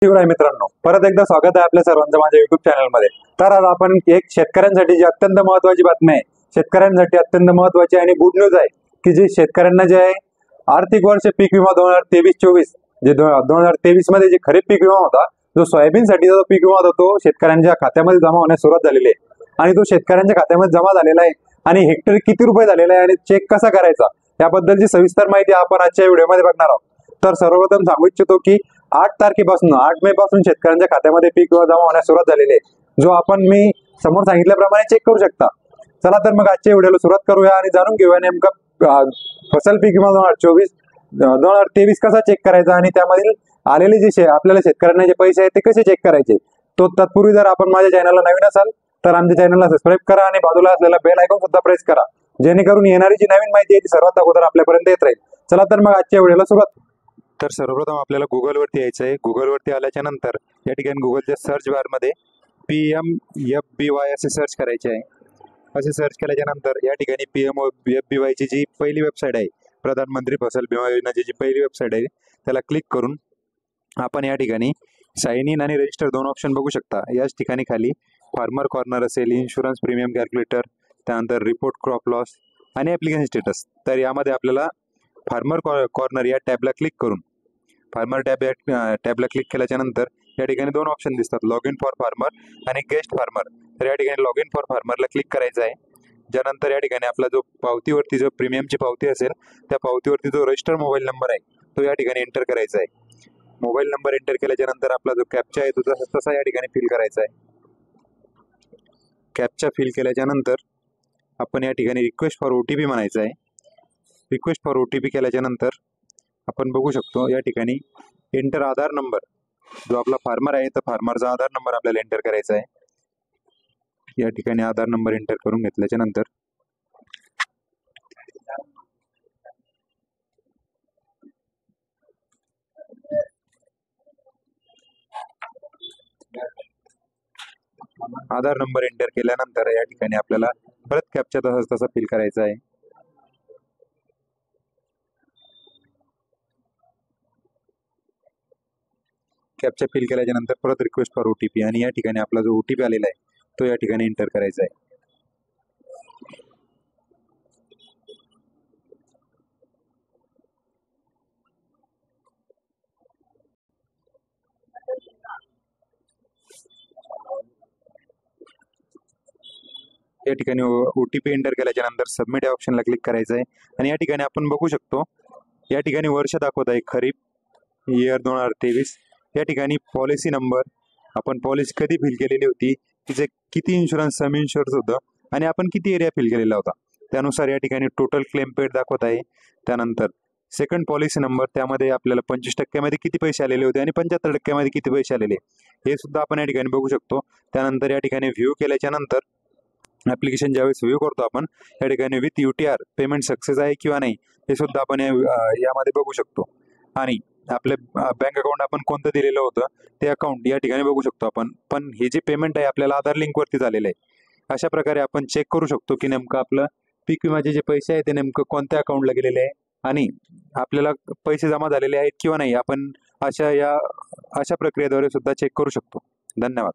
शिवराय मित्रांनो, परत एकदा स्वागत आहे आपल्या सर्वांचं माझ्या युट्यूब चॅनलमध्ये। तर आज आपण एक शेतकऱ्यांसाठी जी अत्यंत महत्त्वाची बातमी आहे, शेतकऱ्यांसाठी अत्यंत महत्त्वाची आणि गुड न्यूज आहे की जी शेतकऱ्यांना जे आहे आर्थिक वर्ष पीक विमा 2023-24 जे 2023 मध्ये जे खरीप पीक विमा होता, जो सोयाबीनसाठीचा जो पीक विमा होता तो शेतकऱ्यांच्या खात्यामध्ये जमा होण्यास सुरुवात झालेली आहे आणि तो शेतकऱ्यांच्या खात्यामध्ये जमा झालेला आहे आणि हेक्टरी किती रुपये झालेला आहे आणि चेक कसा करायचा याबद्दलची सविस्तर माहिती आपण आजच्या व्हिडिओमध्ये बघणार आहोत। तर सर्वप्रथम सांगू इच्छितो की 8 तारखेपासून 8 मे पासून शेतकऱ्यांच्या खात्यामध्ये पीक विमा जमा होण्यास सुरुवात झालेली आहे, जो आपण मी समोर सांगितल्याप्रमाणे चेक करू शकता। चला तर मग आजच्या व्हिडिओला सुरुवात करूया आणि जाणून घेऊया नेमका फसल पीक विमा 2023 कसा चेक करायचा आणि त्यामधील आलेले जे आपल्याला शेतकऱ्यांना जे पैसे आहेत ते कसे चेक करायचे। तो तत्पूर्वी जर आपण माझ्या चॅनलला नवीन असाल तर आमच्या चॅनलला सबस्क्राईब करा आणि बाजूला असलेला बेल आयकॉन सुद्धा प्रेस करा, जेणेकरून येणारी जी नवीन माहिती आहे ती सर्वात अगोदर आपल्यापर्यंत येत राहील। चला तर मग आजच्या व्हिडिओला सुरुवात। तर सर्वप्रथम आपल्याला गुगलवरती यायचं आहे। गुगलवरती आल्याच्या नंतर या ठिकाणी गुगलच्या सर्च बारमध्ये PMFBY असे सर्च करायचे आहे। असे सर्च केल्याच्या नंतर या ठिकाणी PMFBY ची जी पहिली वेबसाईट आहे, प्रधानमंत्री फसल बीमा योजनेची जी पहिली वेबसाईट आहे त्याला क्लिक करून आपण या ठिकाणी साइन इन आणि रजिस्टर दोन ऑप्शन बघू शकता। याच ठिकाणी खाली फार्मर कॉर्नर असेल, इन्शुरन्स प्रीमियम कॅल्क्युलेटर, त्यानंतर रिपोर्ट क्रॉप लॉस आणि ॲप्लिकेशन स्टेटस। तर यामध्ये आपल्याला फार्मर कॉर्नर या टॅबला क्लिक करून फार्मर टॅबला क्लिक केल्याच्या नंतर या ठिकाणी दोन ऑप्शन दिसतात, लॉग इन फॉर फार्मर आणि गेस्ट फार्मर। तर या ठिकाणी लॉग इन फॉर फार्मरला क्लिक करायचं आहे। ज्यानंतर या ठिकाणी आपला जो पावतीवरती जो प्रीमियमची पावती असेल त्या पावतीवरती जो रजिस्टर मोबाईल नंबर आहे तो या ठिकाणी एंटर करायचा आहे। मोबाईल नंबर एंटर केल्याच्या नंतर आपला जो कॅप्चा आहे तो तसा या ठिकाणी फिल करायचा आहे। कॅप्चा फिल केल्याच्या नंतर आपण या ठिकाणी रिक्वेस्ट फॉर OTP म्हणायचं आहे। रिक्वेस्ट फॉर OTP केल्याच्या नंतर आपण बघू शकतो या ठिकाणी एंटर आधार नंबर, जो आपला फार्मर आहे तर फार्मरचा आधार नंबर आपल्याला एंटर करायचा आहे। या ठिकाणी आधार नंबर एंटर करून घेतल्याच्या नंतर आधार नंबर एंटर केल्यानंतर या ठिकाणी आपल्याला परत कॅप्चा तसा फिल करायचा आहे। कॅप्चा फिल केल्याच्या नंतर परत रिक्वेस्ट फॉर OTP आणि या ठिकाणी आपला जो OTP आलेला आहे तो या ठिकाणी एंटर करायचा आहे। या ठिकाणी OTP एंटर केल्याच्या नंतर सबमिट या ऑप्शनला क्लिक करायचं आहे आणि या ठिकाणी आपण बघू शकतो या ठिकाणी वर्ष दाखवत आहे खरीप इयर 2023। या ठिकाणी पॉलिसी नंबर, आपण पॉलिसी कधी फिल केलेली होती, तिचे किती इन्शुरन्स सम इन्शुरन्स होतं आणि आपण किती एरिया फिल केलेला होता त्यानुसार या ठिकाणी टोटल क्लेम पेड दाखवत आहे। त्यानंतर सेकंड पॉलिसी नंबर, त्यामध्ये आपल्याला 25% मध्ये किती पैसे आलेले होते आणि 75% मध्ये किती पैसे आलेले हे सुद्धा आपण या ठिकाणी बघू शकतो। त्यानंतर या ठिकाणी व्ह्यू केल्याच्या नंतर ॲप्लिकेशन ज्यावेळेस व्ह्यू करतो आपण या ठिकाणी विथ UTR पेमेंट सक्सेस आहे किंवा नाही हे सुद्धा आपण यामध्ये बघू शकतो आणि आपले बँक अकाउंट आपण कोणतं दिलेलं होतं ते अकाउंट या ठिकाणी बघू शकतो आपण, पण हे जे पेमेंट आहे आपल्याला आधार लिंकवरती झालेलं आहे। अशा प्रकारे आपण चेक करू शकतो की नेमकं आपलं पीक विम्याचे जे पैसे आहेत ते नेमकं कोणत्या अकाउंटला गेलेले आहे आणि आपल्याला पैसे जमा झालेले आहेत किंवा नाही, आपण अशा प्रक्रियेद्वारे सुद्धा चेक करू शकतो। धन्यवाद।